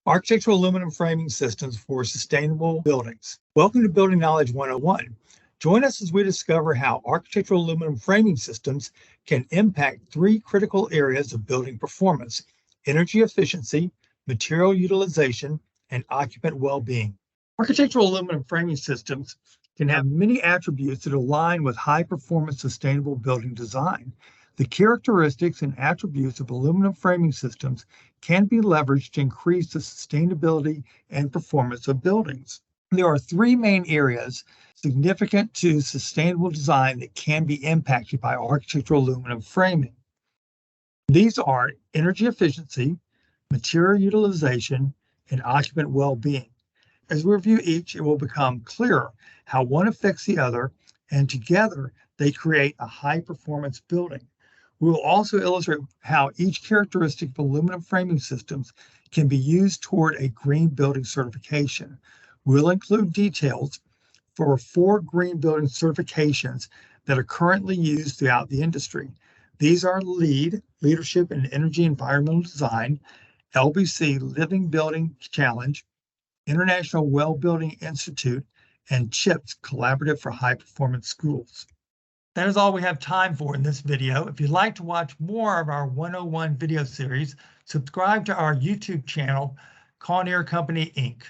Architectural aluminum framing systems for sustainable buildings. Welcome to Building Knowledge 101. Join us as we discover how architectural aluminum framing systems can impact three critical areas of building performance: energy efficiency, material utilization, and occupant well-being. Architectural aluminum framing systems can have many attributes that align with high-performance sustainable building design. The characteristics and attributes of aluminum framing systems can be leveraged to increase the sustainability and performance of buildings. There are three main areas significant to sustainable design that can be impacted by architectural aluminum framing. These are energy efficiency, material utilization, and occupant well-being. As we review each, it will become clearer how one affects the other, and together they create a high-performance building. We will also illustrate how each characteristic of aluminum framing systems can be used toward a green building certification. We'll include details for 4 green building certifications that are currently used throughout the industry. These are LEED, Leadership in Energy Environmental Design, LBC, Living Building Challenge, International Well Building Institute, and CHIPS, Collaborative for High Performance Schools. That is all we have time for in this video. If you'd like to watch more of our 101 video series, subscribe to our YouTube channel, Kawneer Company, Inc.